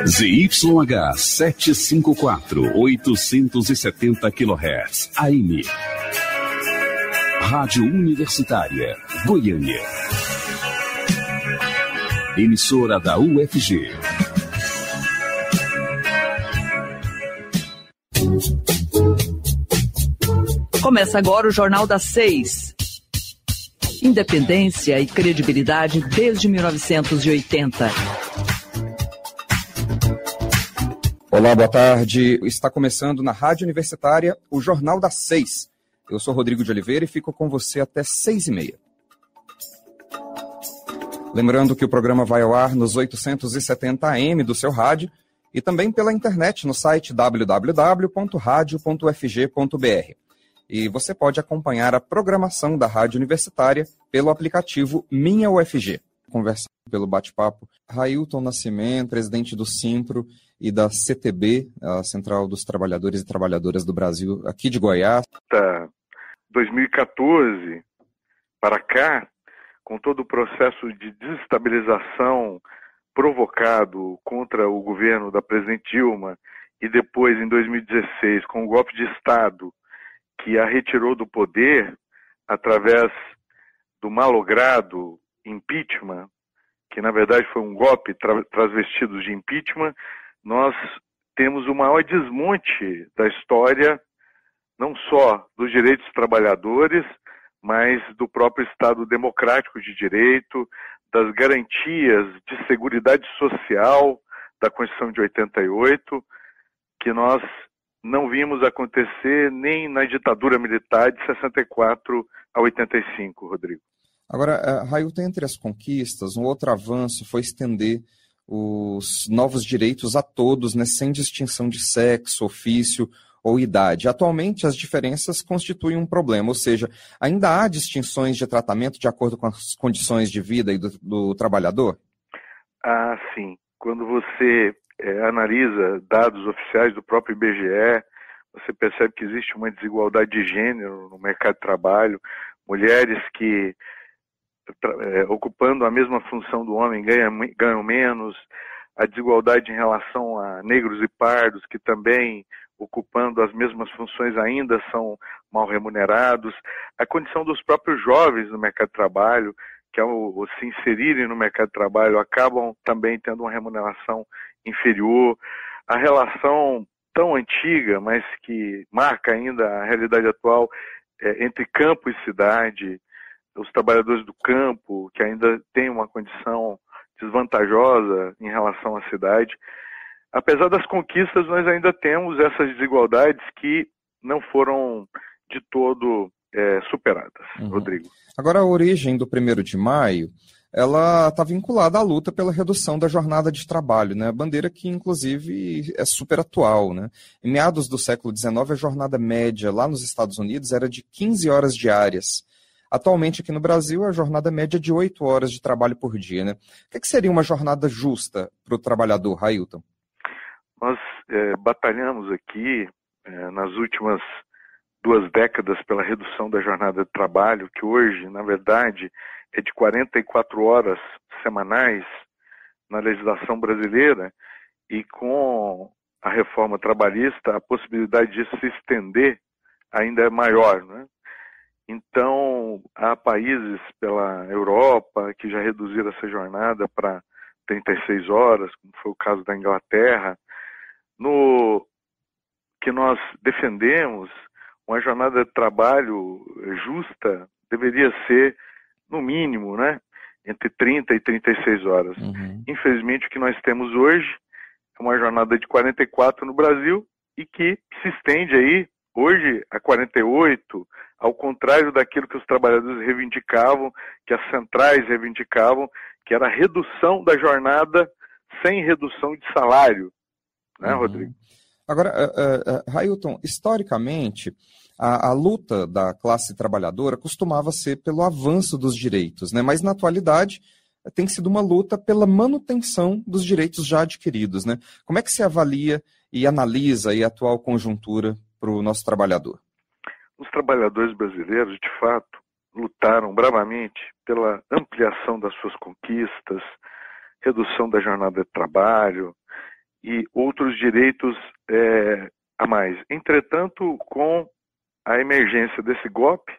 ZYH 754, 870 kHz, AM. Rádio Universitária, Goiânia. Emissora da UFG. Começa agora o Jornal das 6. Independência e credibilidade desde 1980. Olá, boa tarde. Está começando na Rádio Universitária o Jornal das 6. Eu sou Rodrigo de Oliveira e fico com você até 6h30. Lembrando que o programa vai ao ar nos 870 AM do seu rádio e também pela internet no site www.radio.ufg.br. E você pode acompanhar a programação da Rádio Universitária pelo aplicativo Minha UFG. Conversando pelo bate-papo, Railton Nascimento, presidente do Simpro e da CTB, a Central dos Trabalhadores e Trabalhadoras do Brasil, aqui de Goiás. 2014 para cá, com todo o processo de desestabilização provocado contra o governo da presidente Dilma e depois, em 2016, com o golpe de Estado que a retirou do poder através do malogrado impeachment, que na verdade foi um golpe transvestido de impeachment, nós temos o maior desmonte da história, não só dos direitos dos trabalhadores, mas do próprio Estado democrático de direito, das garantias de seguridade social da Constituição de 88, que nós não vimos acontecer nem na ditadura militar de 64 a 85, Rodrigo. Agora, Railton, entre as conquistas, um outro avanço foi estender os novos direitos a todos, né, sem distinção de sexo, ofício ou idade. Atualmente, as diferenças constituem um problema, ou seja, ainda há distinções de tratamento de acordo com as condições de vida e do trabalhador? Ah, sim. Quando você analisa dados oficiais do próprio IBGE, você percebe que existe uma desigualdade de gênero no mercado de trabalho. Mulheres que, ocupando a mesma função do homem, ganham menos. A desigualdade em relação a negros e pardos, que também, ocupando as mesmas funções, ainda são mal remunerados. A condição dos próprios jovens no mercado de trabalho, que ao se inserirem no mercado de trabalho, acabam também tendo uma remuneração inferior. A relação tão antiga, mas que marca ainda a realidade atual, entre campo e cidade, os trabalhadores do campo, que ainda têm uma condição desvantajosa em relação à cidade. Apesar das conquistas, nós ainda temos essas desigualdades que não foram de todo superadas, Rodrigo. Agora, a origem do 1º de maio, ela está vinculada à luta pela redução da jornada de trabalho, né? Bandeira que, inclusive, é super atual, né? Em meados do século XIX, a jornada média lá nos Estados Unidos era de 15 horas diárias. Atualmente, aqui no Brasil, a jornada média é de 8 horas de trabalho por dia, né? O que seria uma jornada justa para o trabalhador, Railton? Nós batalhamos aqui nas últimas 2 décadas pela redução da jornada de trabalho, que hoje, na verdade, é de 44 horas semanais na legislação brasileira, e com a reforma trabalhista, a possibilidade de se estender ainda é maior, né? Então, há países pela Europa que já reduziram essa jornada para 36 horas, como foi o caso da Inglaterra. No que nós defendemos, uma jornada de trabalho justa deveria ser, no mínimo, né, entre 30 e 36 horas. Infelizmente, o que nós temos hoje é uma jornada de 44 no Brasil e que se estende aí, hoje, a 48, ao contrário daquilo que os trabalhadores reivindicavam, que as centrais reivindicavam, que era a redução da jornada sem redução de salário, né, Rodrigo? Agora, Railton, historicamente, a luta da classe trabalhadora costumava ser pelo avanço dos direitos, né? Mas na atualidade tem sido uma luta pela manutenção dos direitos já adquiridos, né? Como é que se avalia e analisa aí a atual conjuntura para o nosso trabalhador? Os trabalhadores brasileiros, de fato, lutaram bravamente pela ampliação das suas conquistas, redução da jornada de trabalho, e outros direitos a mais. Entretanto, com a emergência desse golpe,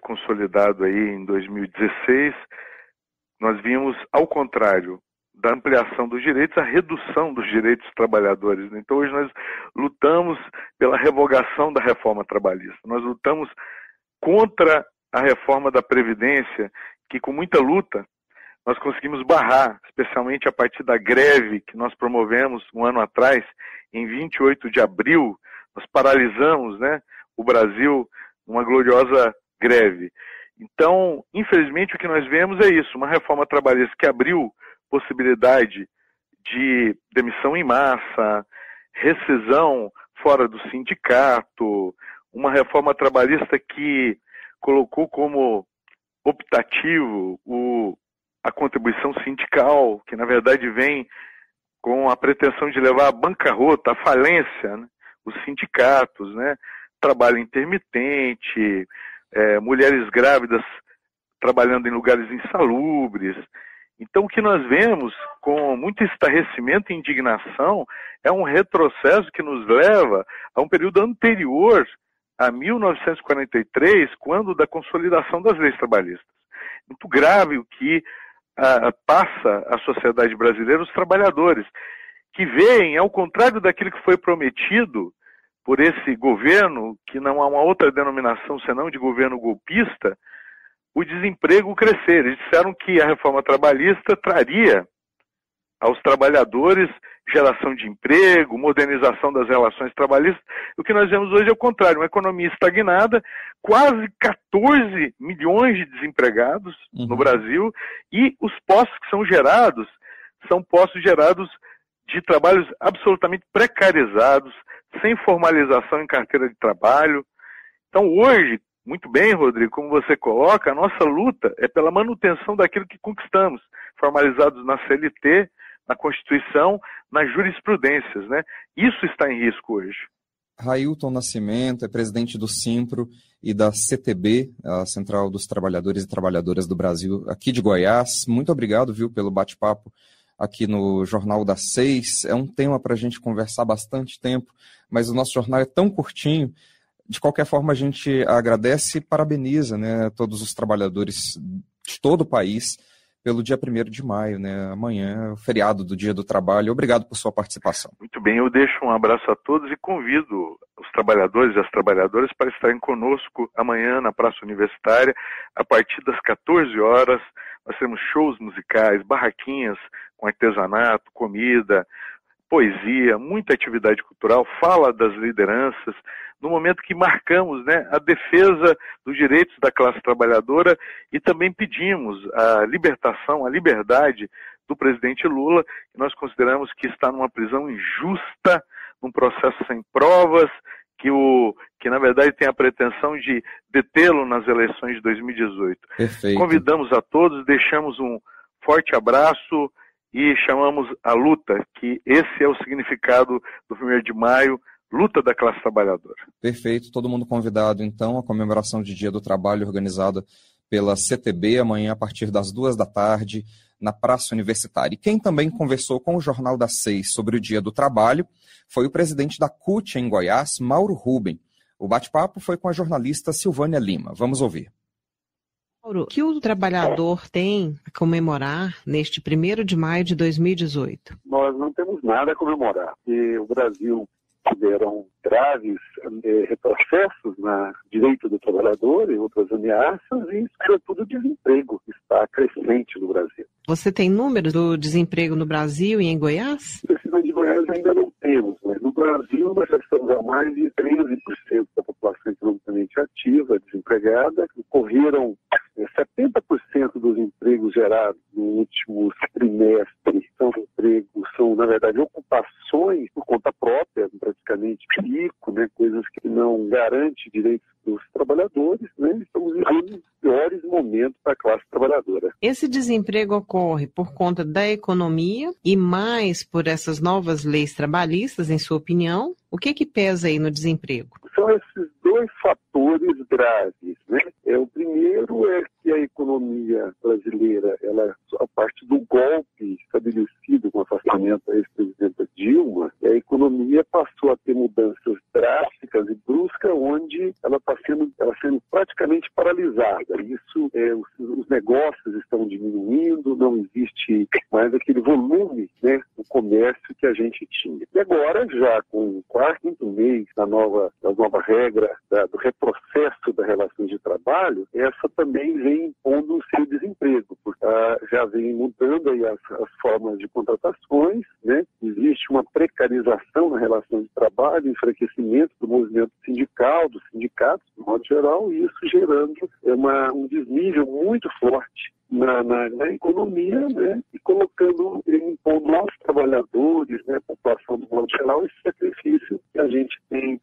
consolidado aí em 2016, nós vimos, ao contrário da ampliação dos direitos, a redução dos direitos dos trabalhadores. Então, hoje nós lutamos pela revogação da reforma trabalhista. Nós lutamos contra a reforma da Previdência, que com muita luta nós conseguimos barrar, especialmente a partir da greve que nós promovemos um ano atrás, em 28 de abril, nós paralisamos, o Brasil numa gloriosa greve. Então, infelizmente, o que nós vemos é isso, uma reforma trabalhista que abriu possibilidade de demissão em massa, rescisão fora do sindicato, uma reforma trabalhista que colocou como optativo a contribuição sindical, que na verdade vem com a pretensão de levar à bancarrota, à falência, os sindicatos, trabalho intermitente, mulheres grávidas trabalhando em lugares insalubres. Então, o que nós vemos com muito estarrecimento e indignação é um retrocesso que nos leva a um período anterior a 1943, quando da consolidação das leis trabalhistas. Muito grave o que passa a sociedade brasileira, os trabalhadores, que veem, ao contrário daquilo que foi prometido por esse governo, que não há uma outra denominação senão de governo golpista, o desemprego crescer. Eles disseram que a reforma trabalhista traria aos trabalhadores geração de emprego, modernização das relações trabalhistas. O que nós vemos hoje é o contrário, uma economia estagnada, quase 14 milhões de desempregados no Brasil, e os postos que são postos gerados de trabalhos absolutamente precarizados, sem formalização em carteira de trabalho. Então hoje, muito bem, Rodrigo, como você coloca, a nossa luta é pela manutenção daquilo que conquistamos, formalizados na CLT, na Constituição, nas jurisprudências, Isso está em risco hoje. Railton Nascimento é presidente do Simpro e da CTB, a Central dos Trabalhadores e Trabalhadoras do Brasil, aqui de Goiás. Muito obrigado, pelo bate-papo aqui no Jornal das 6. É um tema para a gente conversar bastante tempo, mas o nosso jornal é tão curtinho. De qualquer forma, a gente agradece e parabeniza todos os trabalhadores de todo o país pelo dia 1º de maio, amanhã, o feriado do Dia do Trabalho. Obrigado por sua participação. Muito bem, eu deixo um abraço a todos e convido os trabalhadores e as trabalhadoras para estarem conosco amanhã na Praça Universitária, a partir das 14 horas. Nós temos shows musicais, barraquinhas com artesanato, comida, poesia, muita atividade cultural, fala das lideranças, no momento que marcamos a defesa dos direitos da classe trabalhadora e também pedimos a libertação, a liberdade do presidente Lula, que nós consideramos que está numa prisão injusta, num processo sem provas, que na verdade tem a pretensão de detê-lo nas eleições de 2018. Perfeito. Convidamos a todos, deixamos um forte abraço e chamamos a luta, que esse é o significado do 1º de maio, luta da classe trabalhadora. Perfeito, todo mundo convidado então à comemoração de Dia do Trabalho organizada pela CTB amanhã a partir das 14h na Praça Universitária. E quem também conversou com o Jornal das 6 sobre o Dia do Trabalho foi o presidente da CUT em Goiás, Mauro Rubem. O bate-papo foi com a jornalista Silvânia Lima. Vamos ouvir. Mauro, o que o trabalhador tem a comemorar neste 1º de maio de 2018? Nós não temos nada a comemorar, porque o Brasil tiveram graves retrocessos no direito do trabalhador e outras ameaças, e sobretudo o desemprego que está crescente no Brasil. Você tem números do desemprego no Brasil e em Goiás? No de Goiás ainda não temos, mas no Brasil nós já estamos a mais de 13% da população economicamente ativa, desempregada. Ocorreram 70% dos empregos gerados no último trimestre são, na verdade, ocupações por conta própria, praticamente pico, coisas que não garantem direitos dos trabalhadores, Estamos vivendo os piores momentos para a classe trabalhadora. Esse desemprego ocorre por conta da economia e mais por essas novas leis trabalhistas, em sua opinião? O que pesa aí no desemprego? São esses dois fatores graves, O primeiro é que a economia brasileira, a partir do golpe estabelecido com o afastamento da ex-presidenta Dilma, a economia passou a ter mudanças drásticas e bruscas, onde ela está sendo praticamente paralisada. Isso, os negócios estão diminuindo, não existe mais aquele volume, né, do comércio que a gente tinha. E agora, já com o quinto mês da nova regra do retrocesso das relações de trabalho, essa também vem impondo o seu desemprego, porque já vem mudando aí as formas de contratações, né? Existe uma precarização na relação de trabalho, enfraquecimento do movimento sindical, dos sindicatos, de modo geral, e isso gerando um desnível muito forte na economia, né, e impondo aos trabalhadores, né, a população do modo geral, esse sacrifício que a gente tem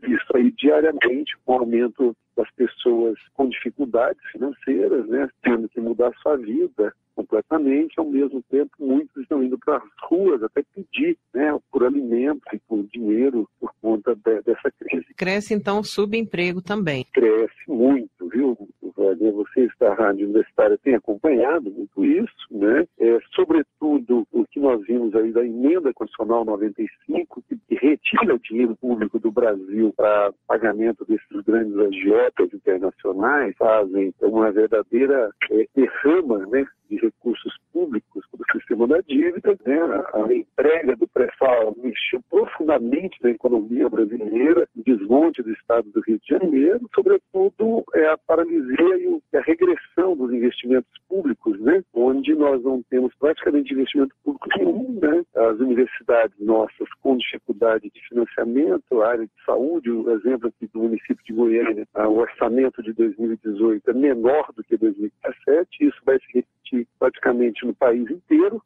visto aí diariamente, com o aumento das pessoas com dificuldades financeiras, né, tendo que mudar sua vida completamente. Ao mesmo tempo, muitos estão indo para as ruas até pedir, né, por alimentos e por dinheiro por conta dessa crise. Cresce, então, o subemprego também. Cresce muito, viu? Você, da Rádio Universitária, tem acompanhado muito isso, né? Sobretudo o que nós vimos aí da Emenda Constitucional 95, que retira dinheiro público do Brasil para pagamento desses grandes agiotas internacionais, fazem uma verdadeira derrama, né, de recursos públicos para o sistema da dívida, né? A entrega do pré-sal mexeu profundamente na economia brasileira, o desmonte do estado do Rio de Janeiro, sobretudo a paralisia e a regressão dos investimentos públicos, né? Onde nós não temos praticamente investimento público nenhum, né? As universidades nossas com dificuldade de financiamento, a área de saúde, o exemplo aqui do município de Goiânia, o orçamento de 2018 é menor do que 2017, isso vai se repetir praticamente no país inteiro,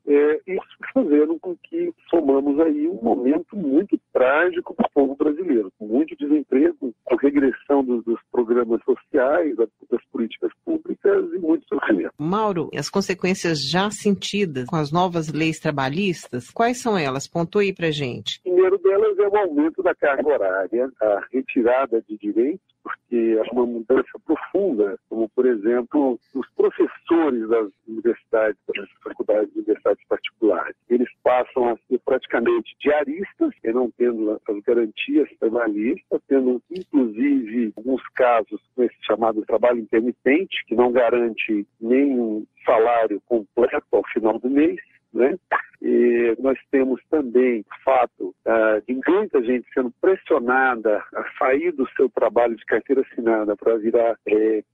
isso fazendo com que somamos aí um momento muito trágico para o povo brasileiro, com muito desemprego, com regressão dos programas sociais, das políticas públicas e muito sofrimento. Mauro, as consequências já sentidas com as novas leis trabalhistas, quais são elas? Pontue para a gente. O primeiro delas é o aumento da carga horária, a retirada de direitos, porque é uma mudança profunda, como, por exemplo, os professores das universidades, das faculdades de universidades particulares. Eles passam a ser praticamente diaristas, não tendo as garantias trabalhistas, tendo, inclusive, alguns casos com esse chamado trabalho intermitente, que não garante nenhum salário completo ao final do mês, né? E nós temos também o fato de muita gente sendo pressionada a sair do seu trabalho de carteira assinada para virar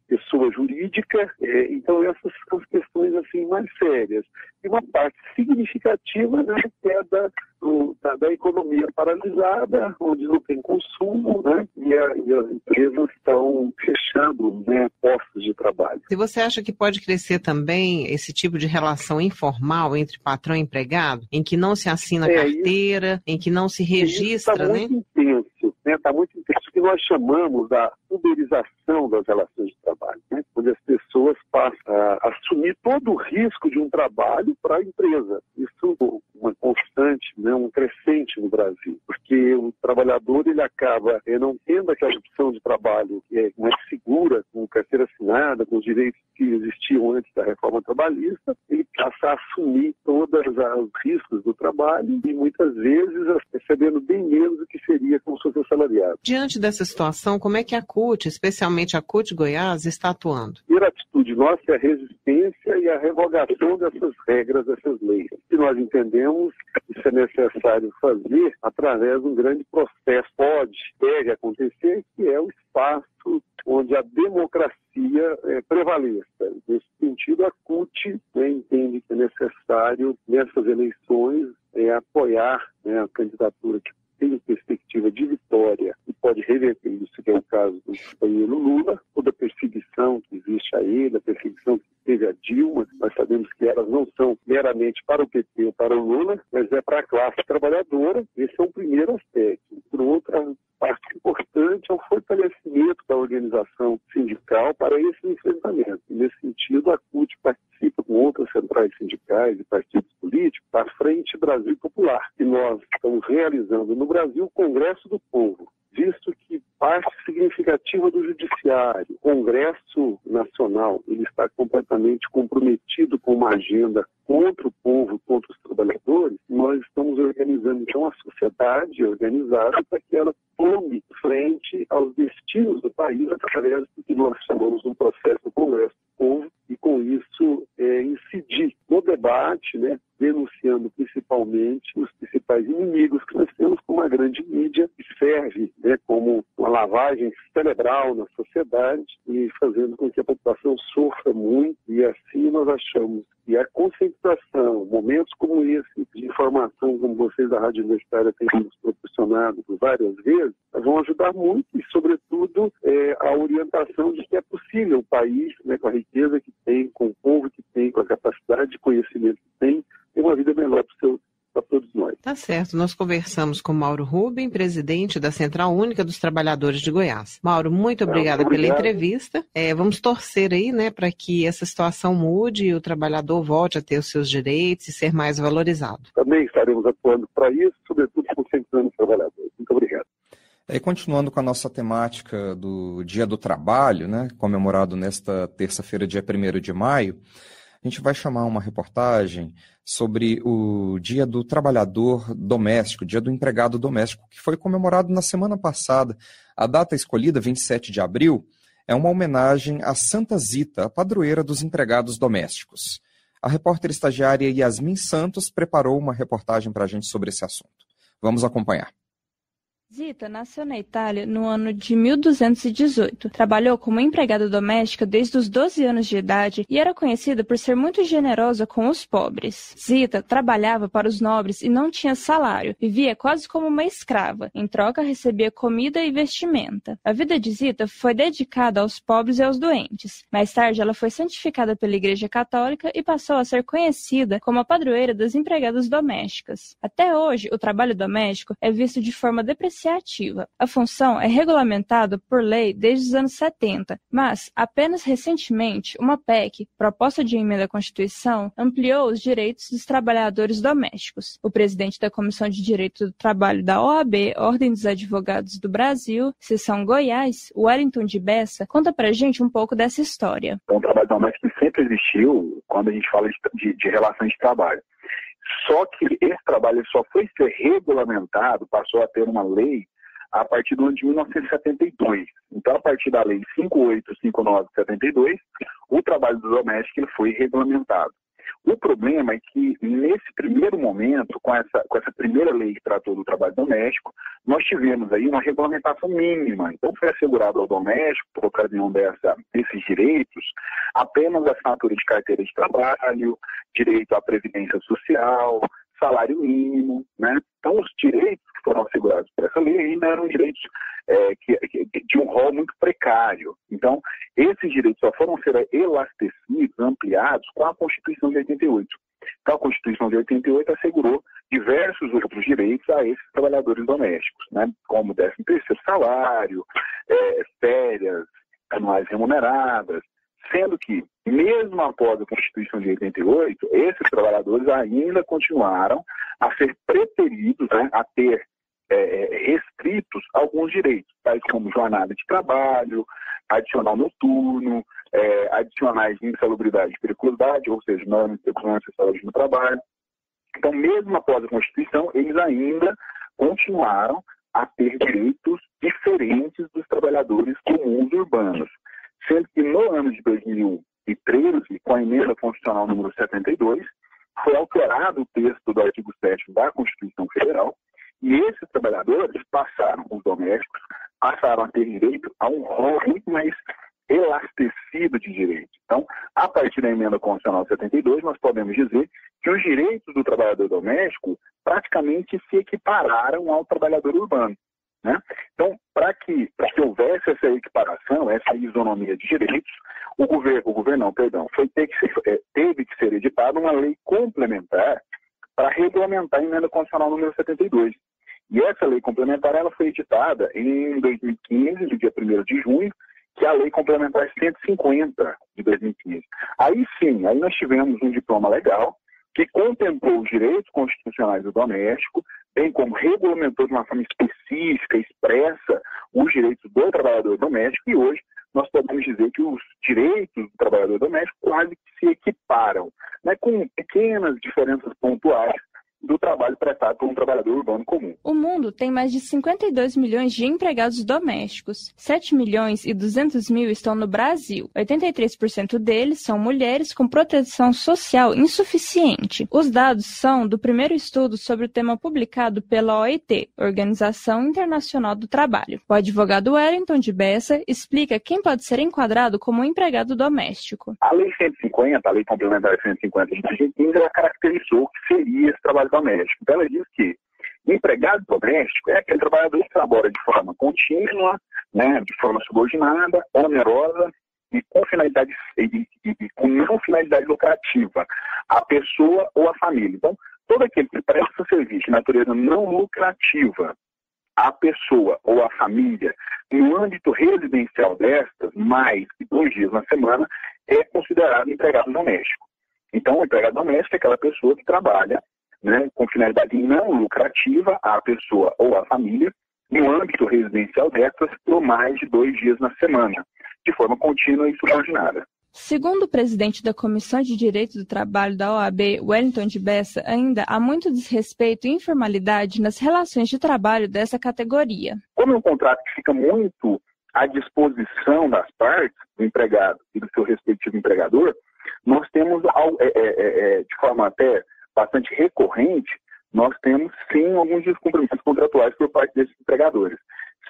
pessoa jurídica. Então, essas são as questões assim, mais sérias. E uma parte significativa, né, é da economia paralisada, onde não tem consumo, né, e as empresas estão fechando, né, postos de trabalho. E você acha que pode crescer também esse tipo de relação informal entre patrão e empregado, em que não se assina carteira, em que não se registra, né? Está muito intenso, né? Está muito intenso, o que nós chamamos da uberização das relações de trabalho, né? Onde as pessoas passam a assumir todo o risco de um trabalho para a empresa. Isso é uma constante, né? Um crescente no Brasil, porque o trabalhador ele acaba não tendo aquela opção de trabalho que é mais segura, com carteira assinada, com os direitos que existiam antes da reforma trabalhista, ele passa a assumir todos os riscos do trabalho e muitas vezes recebendo bem menos do que seria como se fosse assalariado. Diante dessa situação, como é que a CUT, especialmente a CUT Goiás, está atuando? A primeira atitude nossa é a resistência e a revogação dessas regras, dessas leis. E nós entendemos que isso é necessário fazer através de um grande processo. Deve acontecer, que é o espaço onde a democracia prevaleça. Nesse sentido, a CUT entende que é necessário, nessas eleições, apoiar, né, a candidatura que tem perspectiva de vitória e pode reverter isso, que é o caso do companheiro Lula, toda a perseguição que existe a ele, a perseguição que teve a Dilma. Nós sabemos que elas não são meramente para o PT ou para o Lula, mas é para a classe trabalhadora. Esse é o primeiro aspecto. Por outra parte importante é o fortalecimento da organização sindical para esse enfrentamento. E, nesse sentido, a CUT participa com outras centrais sindicais e partidos políticos da Frente Brasil Popular, que nós estamos realizando no Brasil o Congresso do Povo, visto que parte significativa do Judiciário, o Congresso Nacional, ele está completamente comprometido com uma agenda contra o povo, contra os trabalhadores. Nós estamos organizando, então, a sociedade organizada para que ela tome frente aos destinos do país através do que nós chamamos de um processo do Congresso do Povo e, com isso, incidir no debate, né, denunciando principalmente os principais inimigos que nós temos com uma grande mídia que serve, né, como uma lavagem cerebral na sociedade e fazendo com que a população sofra muito. E assim nós achamos que a conscientização, momentos como esse, de informação como vocês da Rádio Universitária têm nos proporcionado por várias vezes, vão ajudar muito e, sobretudo, a orientação de que é possível o país, né, com a riqueza que tem, com o povo que tem, com a capacidade de conhecimento que tem, ter uma vida melhor para todos nós. Tá certo. Nós conversamos com Mauro Rubem, presidente da Central Única dos Trabalhadores de Goiás. Mauro, muito obrigada pela entrevista. Vamos torcer aí, né, para que essa situação mude e o trabalhador volte a ter os seus direitos e ser mais valorizado. Também estaremos atuando para isso, sobretudo concentrando os trabalhadores. Muito obrigado. Continuando com a nossa temática do Dia do Trabalho, né, comemorado nesta terça-feira, dia 1º de maio, a gente vai chamar uma reportagem sobre o Dia do Trabalhador Doméstico, Dia do Empregado Doméstico, que foi comemorado na semana passada. A data escolhida, 27 de abril, é uma homenagem a Santa Zita, a padroeira dos empregados domésticos. A repórter estagiária Yasmin Santos preparou uma reportagem para a gente sobre esse assunto. Vamos acompanhar. Zita nasceu na Itália no ano de 1218. Trabalhou como empregada doméstica desde os 12 anos de idade e era conhecida por ser muito generosa com os pobres. Zita trabalhava para os nobres e não tinha salário, vivia quase como uma escrava. Em troca, recebia comida e vestimenta. A vida de Zita foi dedicada aos pobres e aos doentes. Mais tarde, ela foi santificada pela Igreja Católica e passou a ser conhecida como a padroeira das empregadas domésticas. Até hoje, o trabalho doméstico é visto de forma depreciativa. A função é regulamentada por lei desde os anos 70, mas apenas recentemente uma PEC, proposta de emenda à Constituição, ampliou os direitos dos trabalhadores domésticos. O presidente da Comissão de Direito do Trabalho da OAB, Ordem dos Advogados do Brasil, seção Goiás, Wellington de Bessa, conta pra gente um pouco dessa história. Então, o trabalho doméstico sempre existiu quando a gente fala de relações de trabalho. Só que esse trabalho só foi ser regulamentado, passou a ter uma lei a partir do ano de 1972. Então, a partir da lei 5859 de 72, o trabalho doméstico ele foi regulamentado. O problema é que, nesse primeiro momento, com essa primeira lei que tratou do trabalho doméstico, nós tivemos aí uma regulamentação mínima. Então, foi assegurado ao doméstico, por ocasião desses direitos, apenas a assinatura de carteira de trabalho, direito à previdência social, salário mínimo, né? Então, os direitos que foram assegurados por essa lei ainda eram direitos de um rol muito precário. Então, esses direitos só foram ser elastecidos, ampliados com a Constituição de 88. Então, a Constituição de 88 assegurou diversos outros direitos a esses trabalhadores domésticos, né? Como 13º salário, férias anuais remuneradas, sendo que, mesmo após a Constituição de 88, esses trabalhadores ainda continuaram a ser preteridos, né, a ter restritos alguns direitos, tais como jornada de trabalho, adicional noturno, adicionais de insalubridade e periculosidade, ou seja, normas de segurança e saúde no trabalho. Então, mesmo após a Constituição, eles ainda continuaram a ter direitos diferentes dos trabalhadores comuns urbanos. Sendo que no ano de 2013, com a emenda constitucional número 72, foi alterado o texto do artigo 7º da Constituição Federal, e esses trabalhadores os domésticos, passaram a ter direito a um rol muito mais elastecido de direitos. Então, a partir da emenda constitucional 72, nós podemos dizer que os direitos do trabalhador doméstico praticamente se equipararam ao trabalhador urbano, né? Então, para que houvesse essa equiparação, essa isonomia de direitos, teve que ser editada uma lei complementar para regulamentar a emenda constitucional número 72. E essa lei complementar ela foi editada em 2015, no dia 1º de junho, que é a lei complementar 150 de 2015. Aí sim, aí nós tivemos um diploma legal que contemplou os direitos constitucionais do doméstico, bem como regulamentou de uma forma específica, expressa, os direitos do trabalhador doméstico, e hoje nós podemos dizer que os direitos do trabalhador doméstico quase que se equiparam, né, com pequenas diferenças pontuais do trabalho prestado por um trabalhador urbano comum. O mundo tem mais de 52 milhões de empregados domésticos. 7 milhões e 200 mil estão no Brasil. 83% deles são mulheres com proteção social insuficiente. Os dados são do primeiro estudo sobre o tema publicado pela OIT, Organização Internacional do Trabalho. O advogado Wellington de Bessa explica quem pode ser enquadrado como empregado doméstico. A Lei 150, a Lei Complementar 150 de 2015, ela caracterizou o que seria esse trabalho doméstico. Então, ela diz que empregado doméstico é aquele trabalhador que trabalha de forma contínua, né, de forma subordinada, onerosa e com finalidade e com não finalidade lucrativa a pessoa ou a família. Então, todo aquele que presta serviço de natureza não lucrativa à pessoa ou à família no âmbito residencial destas, mais de 2 dias na semana, é considerado empregado doméstico. Então, o empregado doméstico é aquela pessoa que trabalha, né, com finalidade não lucrativa à pessoa ou à família, no âmbito residencial destas, por mais de 2 dias na semana, de forma contínua e subordinada. Segundo o presidente da Comissão de Direito do Trabalho da OAB, Wellington de Bessa, ainda há muito desrespeito e informalidade nas relações de trabalho dessa categoria. Como é um contrato que fica muito à disposição das partes, do empregado e do seu respectivo empregador, nós temos, de forma até bastante recorrente, nós temos sim alguns descumprimentos contratuais por parte desses empregadores.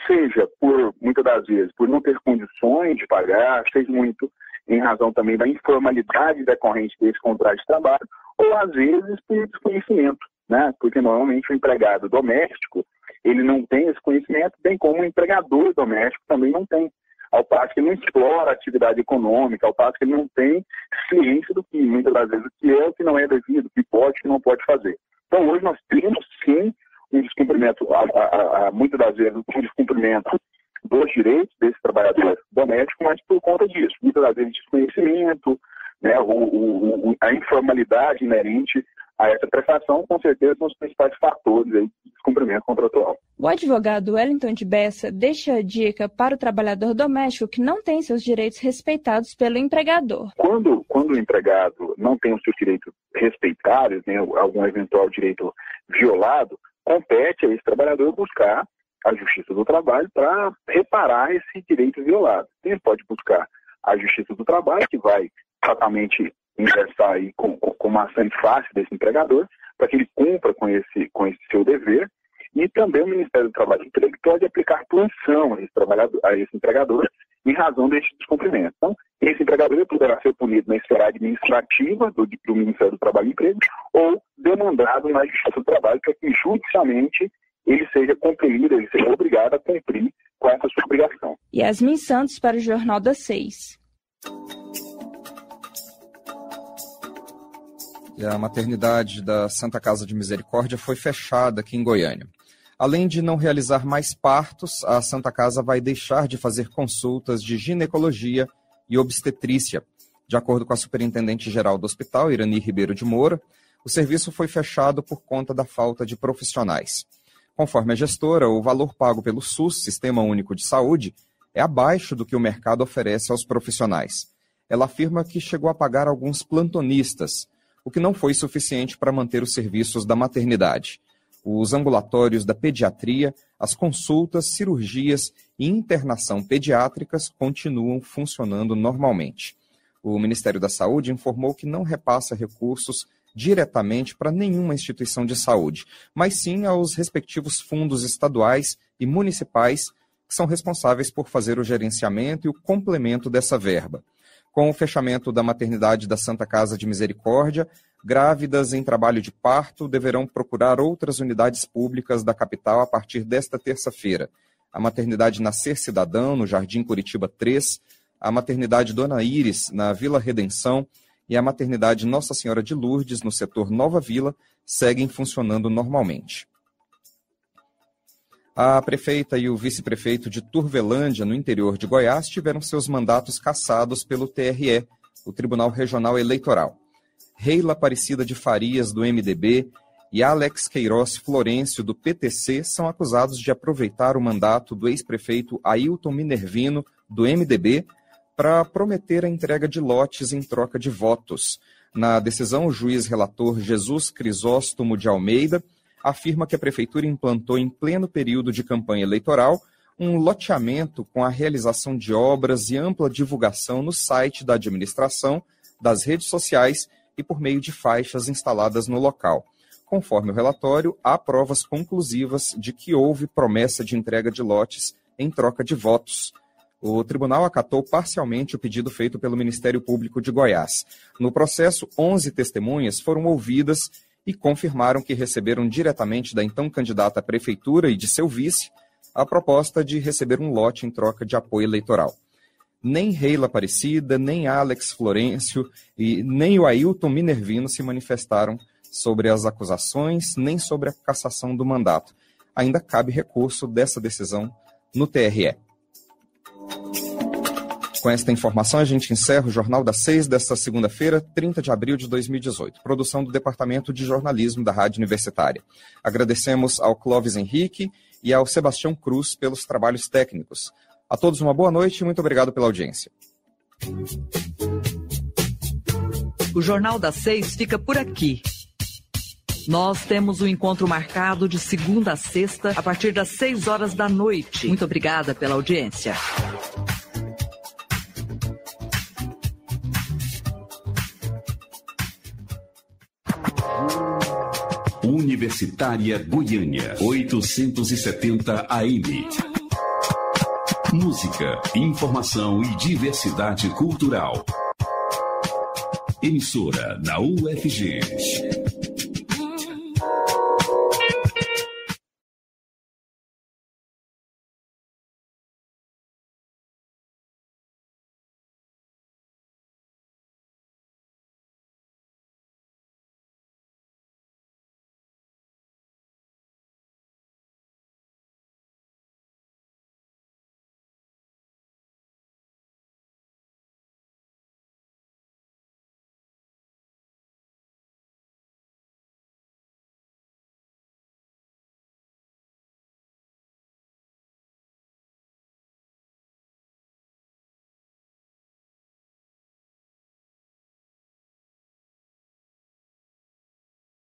Seja por, muitas das vezes, por não ter condições de pagar, seja muito em razão também da informalidade decorrente desse contrato de trabalho, ou às vezes por desconhecimento, né? Porque normalmente o empregado doméstico, ele não tem esse conhecimento, bem como o empregador doméstico também não tem. Ao passo que ele não explora a atividade econômica, ao passo que ele não tem ciência do que, muitas das vezes, o que é, o que não é devido, o que pode, o que não pode fazer. Então, hoje nós temos, sim, um descumprimento, muitas das vezes, um descumprimento dos direitos desse trabalhador doméstico, mas por conta disso. Muitas das vezes, desconhecimento, né, a informalidade inerente a essa prestação, com certeza, são os principais fatores aí de descumprimento contratual. O advogado Wellington de Bessa deixa a dica para o trabalhador doméstico que não tem seus direitos respeitados pelo empregador. Quando o empregado não tem os seus direitos respeitados, né, algum eventual direito violado, compete a esse trabalhador buscar a Justiça do Trabalho para reparar esse direito violado. Ele pode buscar a Justiça do Trabalho, que vai exatamente ingressar aí com uma ação em face desse empregador, para que ele cumpra com esse seu dever, e também o Ministério do Trabalho e Emprego pode aplicar punição a esse empregador em razão desse descumprimento. Então, esse empregador poderá ser punido na esfera administrativa do Ministério do Trabalho e Emprego ou demandado na Justiça do Trabalho para que judicialmente ele seja comprimido, ele seja obrigado a cumprir com essa sua obrigação. Yasmin Santos para o Jornal das 6. E a maternidade da Santa Casa de Misericórdia foi fechada aqui em Goiânia. Além de não realizar mais partos, a Santa Casa vai deixar de fazer consultas de ginecologia e obstetrícia. De acordo com a superintendente-geral do hospital, Irani Ribeiro de Moura, o serviço foi fechado por conta da falta de profissionais. Conforme a gestora, o valor pago pelo SUS, Sistema Único de Saúde, é abaixo do que o mercado oferece aos profissionais. Ela afirma que chegou a pagar alguns plantonistas, o que não foi suficiente para manter os serviços da maternidade. Os ambulatórios da pediatria, as consultas, cirurgias e internação pediátricas continuam funcionando normalmente. O Ministério da Saúde informou que não repassa recursos diretamente para nenhuma instituição de saúde, mas sim aos respectivos fundos estaduais e municipais que são responsáveis por fazer o gerenciamento e o complemento dessa verba. Com o fechamento da maternidade da Santa Casa de Misericórdia, grávidas em trabalho de parto deverão procurar outras unidades públicas da capital a partir desta terça-feira. A maternidade Nascer Cidadão, no Jardim Curitiba 3, a maternidade Dona Íris, na Vila Redenção, e a maternidade Nossa Senhora de Lourdes, no setor Nova Vila, seguem funcionando normalmente. A prefeita e o vice-prefeito de Turvelândia, no interior de Goiás, tiveram seus mandatos cassados pelo TRE, o Tribunal Regional Eleitoral. Reila Aparecida de Farias, do MDB, e Alex Queiroz Florencio, do PTC, são acusados de aproveitar o mandato do ex-prefeito Ailton Minervino, do MDB, para prometer a entrega de lotes em troca de votos. Na decisão, o juiz relator Jesus Crisóstomo de Almeida afirma que a prefeitura implantou em pleno período de campanha eleitoral um loteamento com a realização de obras e ampla divulgação no site da administração, das redes sociais e por meio de faixas instaladas no local. Conforme o relatório, há provas conclusivas de que houve promessa de entrega de lotes em troca de votos. O tribunal acatou parcialmente o pedido feito pelo Ministério Público de Goiás. No processo, 11 testemunhas foram ouvidas e confirmaram que receberam diretamente da então candidata à prefeitura e de seu vice a proposta de receber um lote em troca de apoio eleitoral. Nem Reila Aparecida, nem Alex Florencio e nem o Ailton Minervino se manifestaram sobre as acusações, nem sobre a cassação do mandato. Ainda cabe recurso dessa decisão no TRE. Com esta informação, a gente encerra o Jornal das 6 desta segunda-feira, 30 de abril de 2018. Produção do Departamento de Jornalismo da Rádio Universitária. Agradecemos ao Clóvis Henrique e ao Sebastião Cruz pelos trabalhos técnicos. A todos uma boa noite e muito obrigado pela audiência. O Jornal das 6 fica por aqui. Nós temos um encontro marcado de segunda a sexta, a partir das 6 horas da noite. Muito obrigada pela audiência. Universitária Goiânia, 870 AM. Música, informação e diversidade cultural. Emissora da UFG.